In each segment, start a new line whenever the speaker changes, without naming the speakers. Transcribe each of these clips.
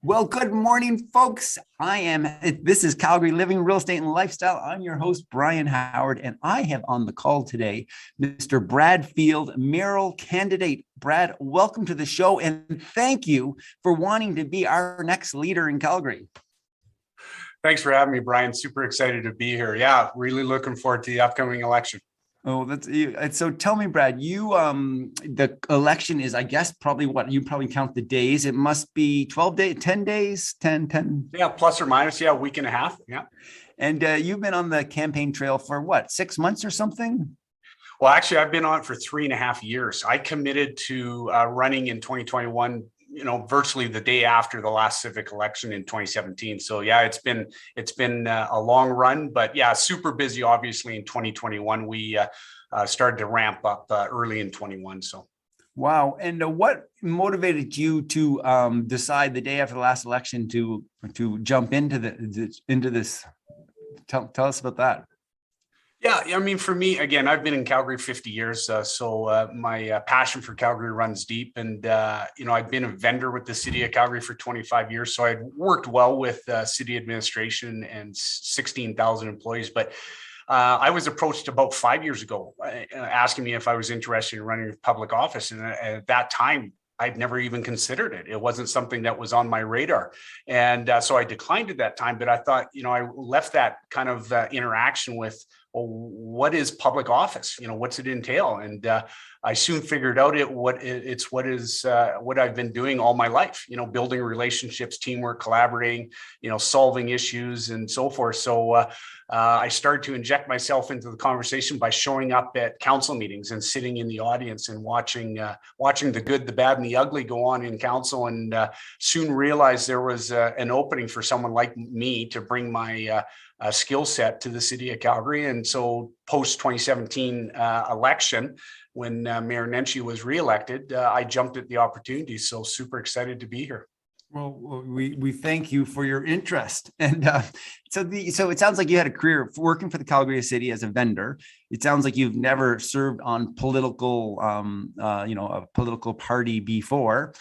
Well, good morning, folks. This is Calgary Living, Real Estate and Lifestyle. I'm your host, Bryon Howard, and I have on the call today Mr. Brad Field, mayoral candidate. Brad, welcome to the show, and thank you for wanting to be our next leader in Calgary.
Thanks for having me, Bryon. Super excited to be here. Yeah, really looking forward to the upcoming election.
Oh, so tell me, Brad, the election is, I guess, probably what you probably count the days. It must be 12 days, 10 days, 10.
Yeah, plus or minus. Yeah, a week and a half. Yeah.
And you've been on the campaign trail for what, 6 months or something?
Well, actually, I've been on it for 3.5 years. I committed to running in 2021, virtually the day after the last civic election in 2017. So yeah, it's been a long run, but yeah, super busy. Obviously, in 2021, we started to ramp up early in 21. So.
Wow. And what motivated you to decide the day after the last election to jump into this? Tell us about that.
Yeah, I mean, for me, again, I've been in Calgary 50 years, so my passion for Calgary runs deep. And, I've been a vendor with the city of Calgary for 25 years, so I'd worked well with city administration and 16,000 employees. But I was approached about 5 years ago asking me if I was interested in running public office. And at that time, I'd never even considered it. It wasn't something that was on my radar. And so I declined at that time. But I thought, I left that kind of interaction with, well, what is public office? What's it entail? And I soon figured out what I've been doing all my life, building relationships, teamwork, collaborating, solving issues and so forth. So I started to inject myself into the conversation by showing up at council meetings and sitting in the audience and watching the good, the bad, and the ugly go on in council, and soon realized there was an opening for someone like me to bring my skill set to the city of Calgary. And so post 2017 election, when Mayor Nenshi was reelected, I jumped at the opportunity. So super excited to be here.
Well, we thank you for your interest. And so it sounds like you had a career working for the Calgary City as a vendor. It sounds like you've never served on a political party before.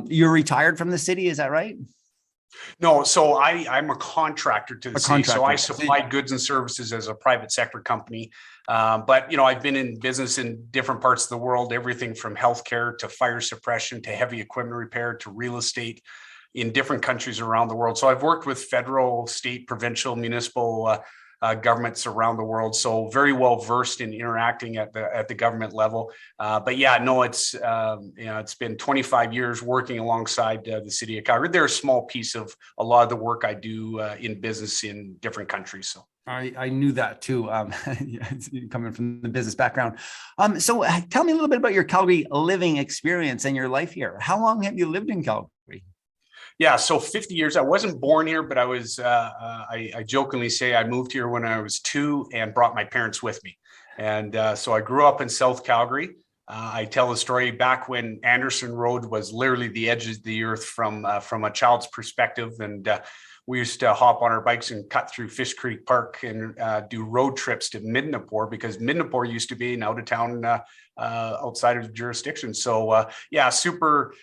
You're retired from the city, is that right?
No, so I'm a contractor to the city.
Contractor.
So I supplied goods and services as a private sector company. But, I've been in business in different parts of the world, everything from healthcare to fire suppression to heavy equipment repair to real estate in different countries around the world. So I've worked with federal, state, provincial, municipal governments around the world. So very well versed in interacting at the government level. But yeah, no, it's been 25 years working alongside the city of Calgary. They're a small piece of a lot of the work I do in business in different countries. So.
I knew that too, coming from the business background. So tell me a little bit about your Calgary living experience and your life here. How long have you lived in Calgary?
Yeah, so 50 years. I wasn't born here, but I was, I jokingly say I moved here when I was 2 and brought my parents with me. And so I grew up in South Calgary. I tell the story back when Anderson Road was literally the edge of the earth from a child's perspective. And we used to hop on our bikes and cut through Fish Creek Park and do road trips to Midnapore, because Midnapore used to be an out of town outside of the jurisdiction. So yeah, super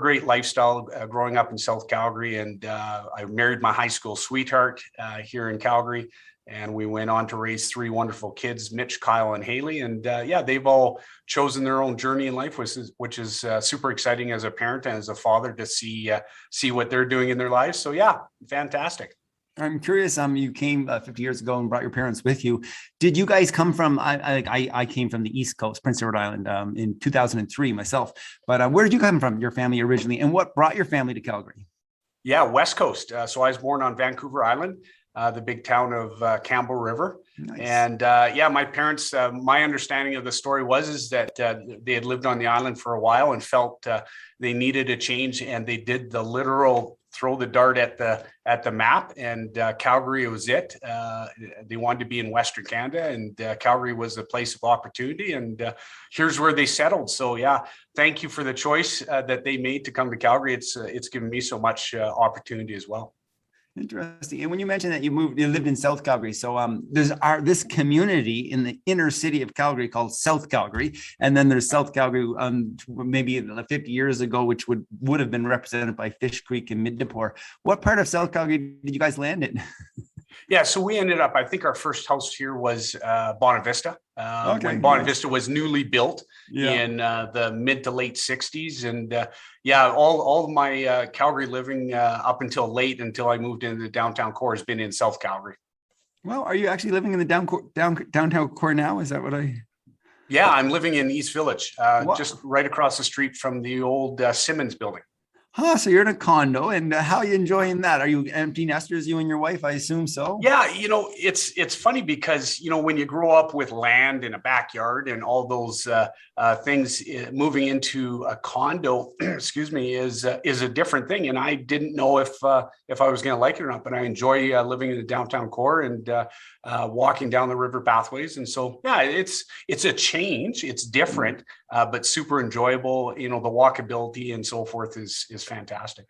great lifestyle growing up in South Calgary. And I married my high school sweetheart here in Calgary. And we went on to raise 3 wonderful kids, Mitch, Kyle, and Haley. And yeah, they've all chosen their own journey in life, which is super exciting as a parent and as a father to see what they're doing in their lives. So yeah, fantastic.
I'm curious. You came 50 years ago and brought your parents with you. Did you guys come from? I came from the East Coast, Prince Edward Island, in 2003 myself. But where did you come from? Your family originally, and what brought your family to Calgary?
Yeah, West Coast. So I was born on Vancouver Island. The big town of Campbell River. Nice. And yeah, my parents, my understanding of the story is that they had lived on the island for a while and felt they needed a change, and they did the literal throw the dart at the map, and Calgary was it. They wanted to be in Western Canada, and Calgary was a place of opportunity, and here's where they settled. So yeah, thank you for the choice that they made to come to Calgary. It's given me so much opportunity as well.
Interesting. And when you mentioned that you lived in South Calgary, so there's this community in the inner city of Calgary called South Calgary, and then there's South Calgary, maybe 50 years ago, which would have been represented by Fish Creek and Midnapore. What part of South Calgary did you guys land in?
Yeah, so we ended up, I think our first house here was Bonavista, when Bonavista was newly built in the mid to late 60s. And all of my Calgary living up until I moved into the downtown core has been in South Calgary.
Well, are you actually living in the downtown core now? Is that what I...
Yeah, I'm living in East Village, just right across the street from the old Simmons building.
So you're in a condo, and how are you enjoying that? Are you empty nesters, you and your wife? I assume so.
Yeah, it's funny because when you grow up with land in a backyard and all those things, moving into a condo, excuse me, is a different thing. And I didn't know if I was going to like it or not, but I enjoy living in the downtown core and walking down the river pathways. And so, yeah, it's a change. It's different, but super enjoyable. The walkability and so forth is fantastic.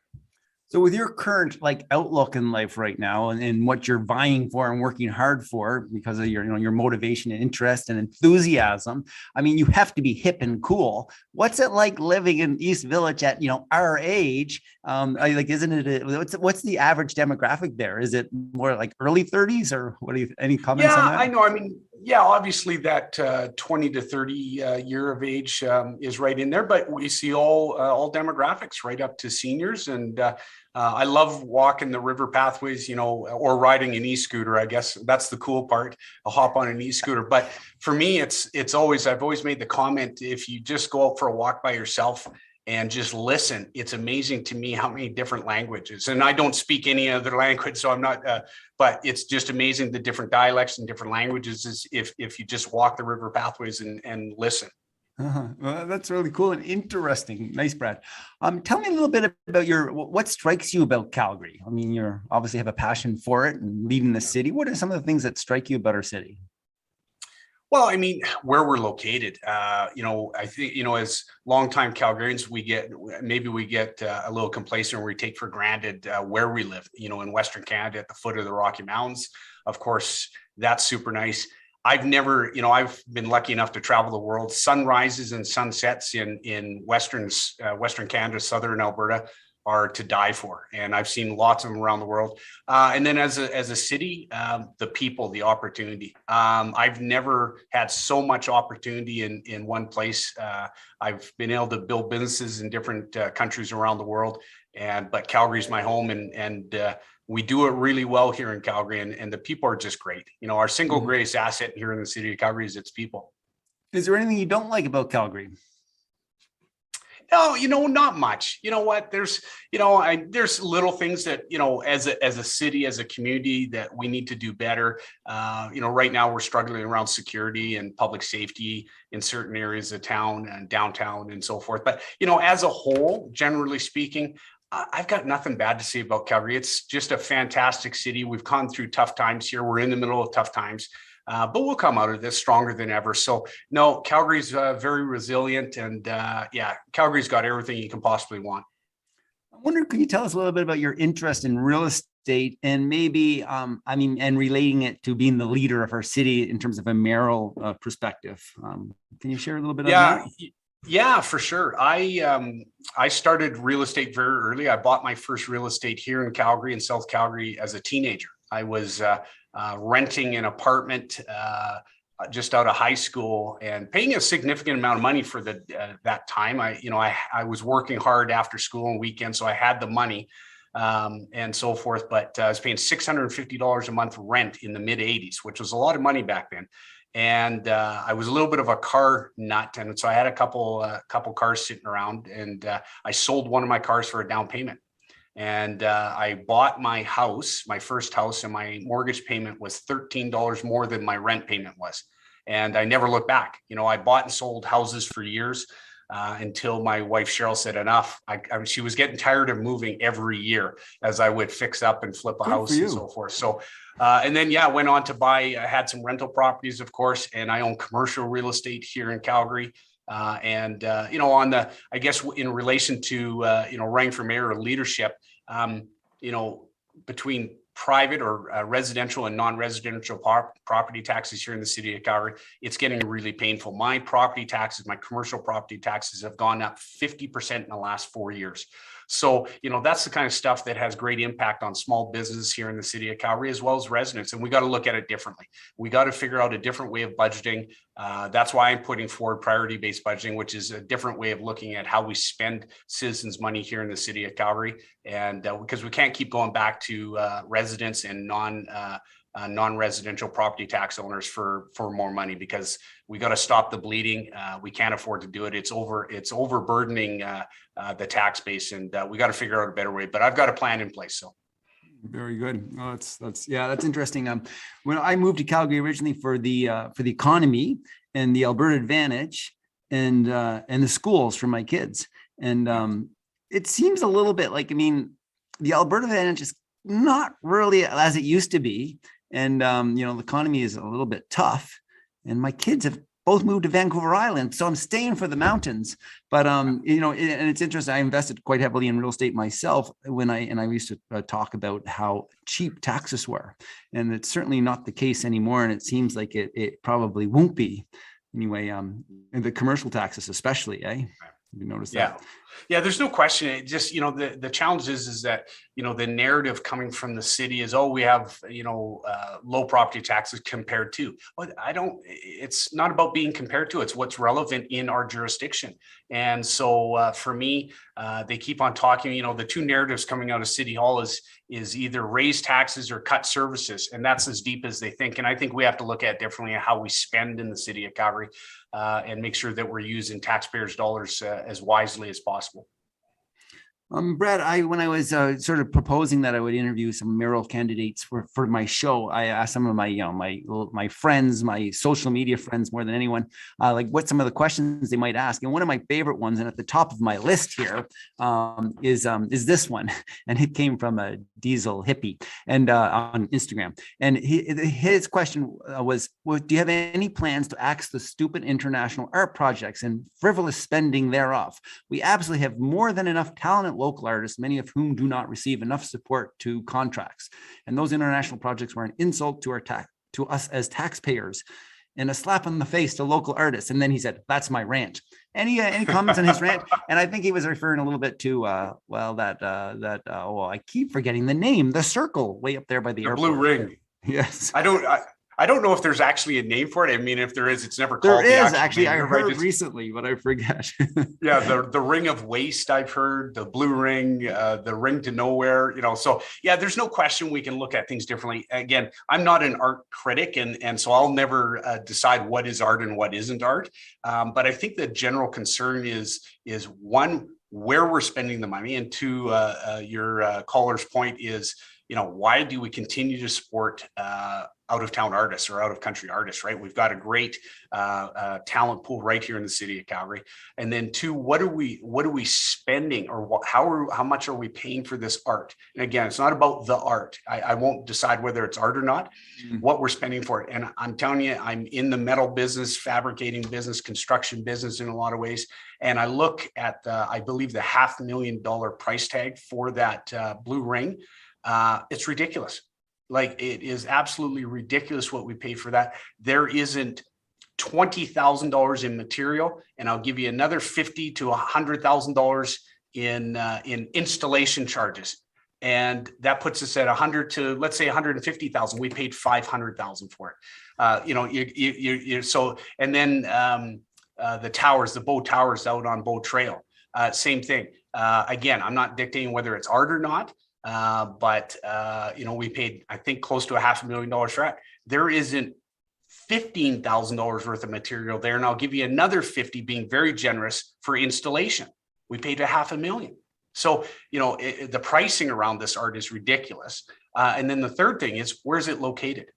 So with your current outlook in life right now and what you're vying for and working hard for because of your motivation and interest and enthusiasm, I mean, you have to be hip and cool. What's it like living in East Village at, our age? Isn't it, what's the average demographic there? Is it more like early 30s or any comments on that?
I know. I mean, obviously that 20 to 30 year of age is right in there, but we see all demographics right up to seniors. And I love walking the river pathways, or riding an e-scooter. I guess that's the cool part. I'll hop on an e-scooter. But for me, I've always made the comment, if you just go out for a walk by yourself and just listen, it's amazing to me how many different languages. And I don't speak any other language, so I'm not, but it's just amazing the different dialects and different languages if you just walk the river pathways and listen.
Well, that's really cool and interesting. Nice, Brad. Tell me a little bit about what strikes you about Calgary. I mean, you obviously have a passion for it and leading the city. What are some of the things that strike you about our city?
Well, I mean, where we're located, I think, as longtime Calgarians, we get a little complacent, where we take for granted where we live, in Western Canada at the foot of the Rocky Mountains. Of course, that's super nice. I've been lucky enough to travel the world. Sunrises and sunsets in Western Canada, Southern Alberta are to die for. And I've seen lots of them around the world. And then as a city, the people, the opportunity. I've never had so much opportunity in one place. I've been able to build businesses in different countries around the world. But Calgary's my home, and we do it really well here in Calgary, and the people are just great. Our single greatest asset here in the city of Calgary is its people. Is
there anything you don't like about Calgary?
No, not much. You know what? There's little things that, as a city, as a community, that we need to do better. Right now we're struggling around security and public safety in certain areas of town and downtown and so forth. But, as a whole, generally speaking, I've got nothing bad to say about Calgary. It's just a fantastic city. We've gone through tough times here. We're in the middle of tough times, but we'll come out of this stronger than ever. So no, Calgary's very resilient, and Calgary's got everything you can possibly want.
I wonder, can you tell us a little bit about your interest in real estate and maybe, and relating it to being the leader of our city in terms of a mayoral perspective? Can you share a little bit on that?
Yeah, for sure. I started real estate very early. I bought my first real estate here in Calgary, in South Calgary, as a teenager. I was renting an apartment just out of high school and paying a significant amount of money for that time. I was working hard after school and weekends, so I had the money and so forth. But I was paying $650 a month rent in the mid 80s, which was a lot of money back then. And I was a little bit of a car nut, and so I had a couple cars sitting around, and I sold one of my cars for a down payment. And I bought my house, my first house, and my mortgage payment was $13 more than my rent payment was. And I never looked back. I bought and sold houses for years until my wife, Sheryl, said enough. She was getting tired of moving every year as I would fix up and flip a house and so forth. So, and then, went on to buy, I had some rental properties, of course, and I own commercial real estate here in Calgary. On the, I guess, in relation to, running for mayor or leadership, between private or residential and non-residential property taxes here in the city of Calgary, it's getting really painful. My property taxes, my commercial property taxes have gone up 50% in the last 4 years. So, that's the kind of stuff that has great impact on small business here in the city of Calgary, as well as residents. And we got to look at it differently. We got to figure out a different way of budgeting. That's why I'm putting forward priority-based budgeting, which is a different way of looking at how we spend citizens' money here in the city of Calgary. And because we can't keep going back to residents and non-residential property tax owners for more money, because we got to stop the bleeding. We can't afford to do it. It's overburdening the tax base, and we got to figure out a better way. But I've got a plan in place. So.
Very good. Oh, that's interesting. When I moved to Calgary originally for the economy and the Alberta Advantage and the schools for my kids, and it seems a little bit like, the Alberta Advantage is not really as it used to be, and the economy is a little bit tough, and my kids have both moved to Vancouver Island, so I'm staying for the mountains. But and it's interesting. I invested quite heavily in real estate myself when I used to talk about how cheap taxes were, and it's certainly not the case anymore. And it seems like it probably won't be anyway. In the commercial taxes, especially, You notice that?
Yeah, there's no question. It just, the challenge is that, the narrative coming from the city is, we have, low property taxes compared to. But it's not about being compared to, it's what's relevant in our jurisdiction. And so for me, they keep on talking, the two narratives coming out of City Hall is either raise taxes or cut services. And that's as deep as they think. And I think we have to look at differently at how we spend in the city of Calgary and make sure that we're using taxpayers' dollars as wisely as possible.
Brad, when I was sort of proposing that I would interview some mayoral candidates for my show, I asked some of my my friends, my social media friends, more than anyone, like what some of the questions they might ask. And one of my favorite ones, and at the top of my list here, is this one, and it came from a Diesel Hippie and on Instagram. And his question was, do you have any plans to axe the stupid international art projects and frivolous spending thereof? We absolutely have more than enough talent local artists, many of whom do not receive enough support to contracts. And those international projects were an insult to us as taxpayers and a slap on the face to local artists. And then he said, that's my rant. Any comments on his rant? And I think he was referring a little bit to, I keep forgetting the name, the circle way up there by the airport.
Blue ring.
Yes.
I don't know if there's actually a name for it. I mean, if there is, it's never called.
There is actually. I heard recently, but I forget.
Yeah, the ring of waste. I've heard the blue ring, the ring to nowhere. So yeah, there's no question we can look at things differently. Again, I'm not an art critic, and so I'll never decide what is art and what isn't art. But I think the general concern is one, where we're spending the money, and two, your caller's point is, why do we continue to support out-of-town artists or out-of-country artists, right? We've got a great talent pool right here in the city of Calgary. And then two, what are we spending, or how much are we paying for this art? And again, it's not about the art. I won't decide whether it's art or not, what we're spending for it. And I'm telling you, I'm in the metal business, fabricating business, construction business in a lot of ways. And I look at I believe the $500,000 price tag for that blue ring. It's ridiculous. Like, it is absolutely ridiculous what we pay for that. There isn't $20,000 in material, and I'll give you another $50,000 to $100,000 in installation charges, and that puts us at 100 to, let's say, 150,000. We paid 500,000 for it. So, and then the towers, the Bow Towers out on Bow Trail, same thing. Again, I'm not dictating whether it's art or not. But we paid, I think, close to $500,000 for that. There isn't $15,000 worth of material there. And I'll give you another 50, being very generous, for installation. We paid $500,000. So, the pricing around this art is ridiculous. And then the third thing is, where's it located?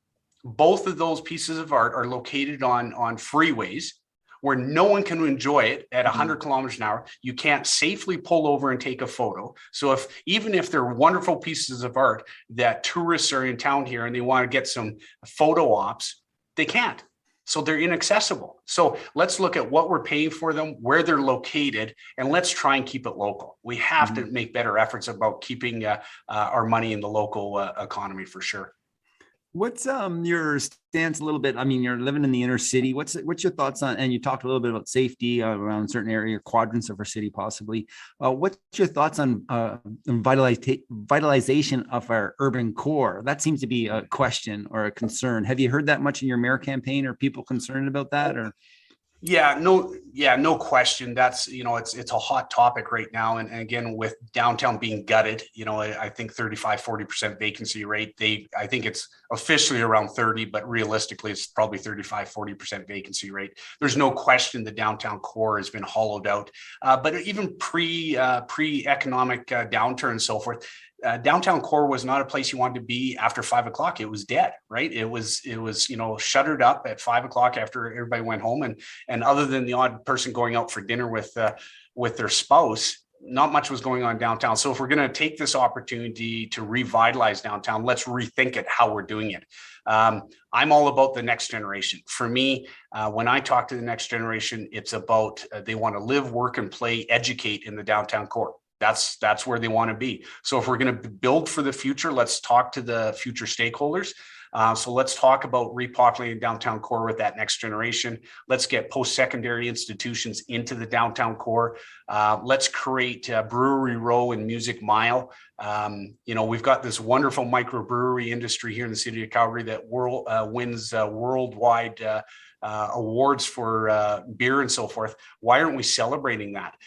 Both of those pieces of art are located on freeways where no one can enjoy it at 100 kilometers an hour. You can't safely pull over and take a photo. So even if they're wonderful pieces of art that tourists are in town here and they want to get some photo ops, they can't. So they're inaccessible. So let's look at what we're paying for them, where they're located, and let's try and keep it local. We have to make better efforts about keeping our money in the local economy for sure.
What's your stance a little bit? I mean, you're living in the inner city. What's your thoughts on, and you talked a little bit about safety around certain area quadrants of our city, possibly. What's your thoughts on vitalization of our urban core? That seems to be a question or a concern. Have you heard that much in your mayor campaign? Are people concerned about that? Or
no question. That's, it's a hot topic right now. And again, with downtown being gutted, I think 35-40% vacancy rate. I think it's officially around 30, but realistically it's probably 35-40% vacancy rate. There's no question the downtown core has been hollowed out. But even pre-economic downturn and so forth, downtown core was not a place you wanted to be after 5 o'clock. It was dead, right? It was, shuttered up at 5 o'clock after everybody went home. And other than the odd person going out for dinner with their spouse, not much was going on downtown. So if we're going to take this opportunity to revitalize downtown, let's rethink it, how we're doing it. I'm all about the next generation. For me, when I talk to the next generation, it's about they want to live, work, and play, educate in the downtown core. That's where they want to be. So if we're going to build for the future, let's talk to the future stakeholders. So let's talk about repopulating downtown core with that next generation. Let's get post-secondary institutions into the downtown core. Let's create Brewery Row and Music Mile. We've got this wonderful microbrewery industry here in the city of Calgary that wins worldwide awards for beer and so forth. Why aren't we celebrating that?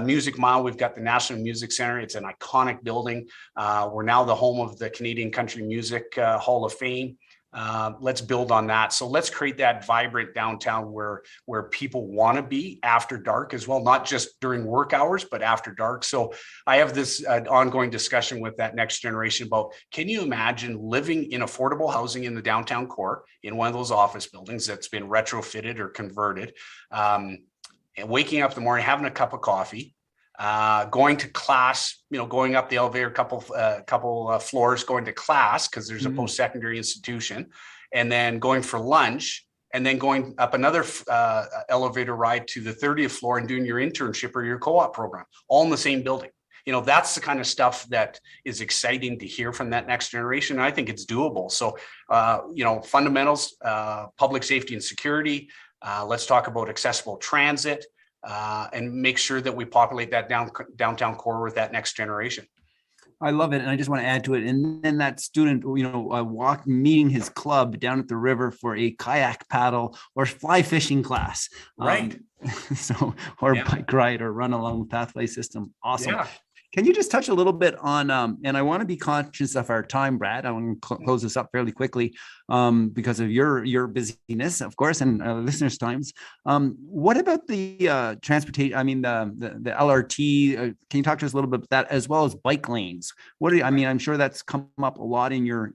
Music Mile, we've got the National Music Center. It's an iconic building. We're now the home of the Canadian Country Music Hall of Fame. Let's build on that. So let's create that vibrant downtown where people want to be after dark as well, not just during work hours, but after dark. So I have this ongoing discussion with that next generation about, can you imagine living in affordable housing in the downtown core in one of those office buildings that's been retrofitted or converted, and waking up in the morning, having a cup of coffee, going to class, going up the elevator, couple floors, going to class because there's a post-secondary institution, and then going for lunch, and then going up another elevator ride to the 30th floor and doing your internship or your co-op program, all in the same building. That's the kind of stuff that is exciting to hear from that next generation. And I think it's doable. So, fundamentals, public safety and security. Let's talk about accessible transit. And make sure that we populate that downtown core with that next generation.
I love it. And I just want to add to it. And then that student, meeting his club down at the river for a kayak paddle or fly fishing class.
Right.
Bike ride or run along the pathway system. Awesome.
Yeah.
Can you just touch a little bit on, and I want to be conscious of our time, Brad. I want to close this up fairly quickly because of your busyness, of course, and listeners' times. What about the transportation? I mean, the LRT. Can you talk to us a little bit about that, as well as bike lanes? I'm sure that's come up a lot in your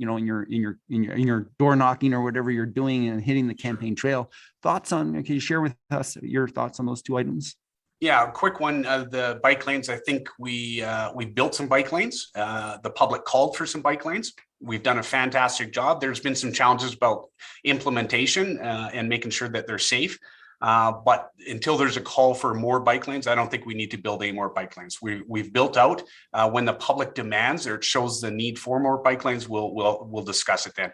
door knocking or whatever you're doing and hitting the campaign trail. Can you share with us your thoughts on those two items?
Yeah, a quick one. The bike lanes, I think we built some bike lanes. The public called for some bike lanes. We've done a fantastic job. There's been some challenges about implementation and making sure that they're safe. But until there's a call for more bike lanes, I don't think we need to build any more bike lanes. We've built out. When the public demands or it shows the need for more bike lanes, we'll discuss it then.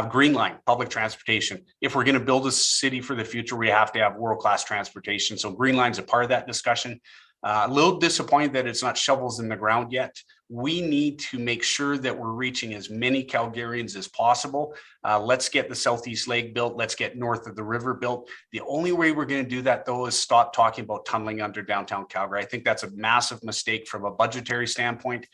Green line, public transportation. If we're going to build a city for the future, we have to have world-class transportation. So Green Line's a part of that discussion. A little disappointed that it's not shovels in the ground yet. We need to make sure that we're reaching as many Calgarians as possible. Let's get the Southeast Leg built. Let's get north of the river built. The only way we're going to do that, though, is stop talking about tunneling under downtown Calgary. I think that's a massive mistake from a budgetary standpoint.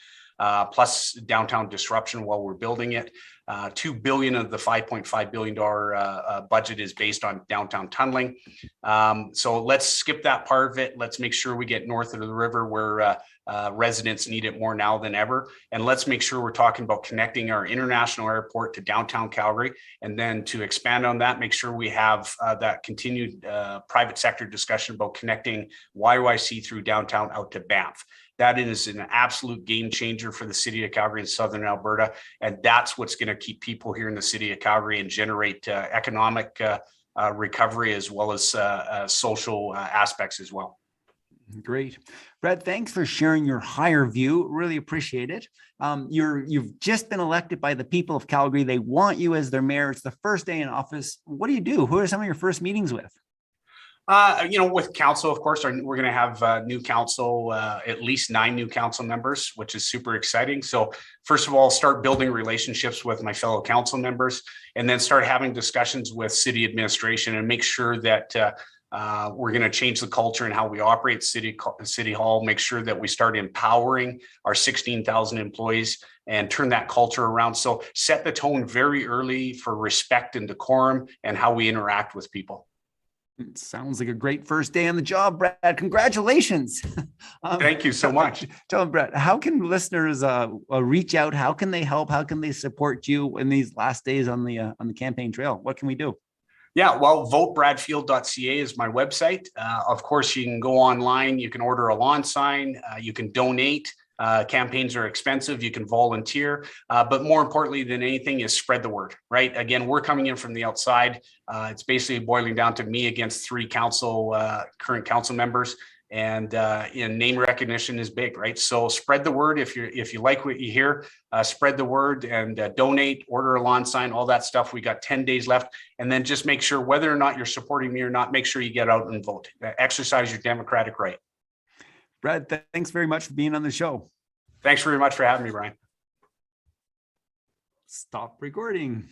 Plus downtown disruption while we're building it. $2 billion of the $5.5 billion budget is based on downtown tunneling. So let's skip that part of it. Let's make sure we get north of the river where residents need it more now than ever. And let's make sure we're talking about connecting our international airport to downtown Calgary. And then to expand on that, make sure we have that continued private sector discussion about connecting YYC through downtown out to Banff. That is an absolute game changer for the city of Calgary and Southern Alberta. And that's what's going to keep people here in the city of Calgary and generate economic recovery as well as social aspects as well.
Great. Brad, thanks for sharing your higher view. Really appreciate it. You've just been elected by the people of Calgary. They want you as their mayor. It's the first day in office. What do you do? Who are some of your first meetings with?
With council, of course, we're going to have new council, at least 9 new council members, which is super exciting. So first of all, start building relationships with my fellow council members, and then start having discussions with city administration and make sure that we're going to change the culture and how we operate City Hall, make sure that we start empowering our 16,000 employees and turn that culture around. So set the tone very early for respect and decorum and how we interact with people.
It sounds like a great first day on the job, Brad. Congratulations.
Thank you so much.
Tell them, Brad, how can listeners reach out? How can they help? How can they support you in these last days on the campaign trail? What can we do?
Yeah, well, votebradfield.ca is my website. Of course, you can go online. You can order a lawn sign. You can donate. Campaigns are expensive. You can volunteer. But more importantly than anything is spread the word, right? Again, we're coming in from the outside. It's basically boiling down to me against 3 current council members. And name recognition is big, right? So spread the word. If you like what you hear, spread the word and donate, order a lawn sign, all that stuff. We got 10 days left. And then just make sure, whether or not you're supporting me or not, make sure you get out and vote. Exercise your democratic right.
Brad, thanks very much for being on the show.
Thanks very much for having me, Bryon.
Stop recording.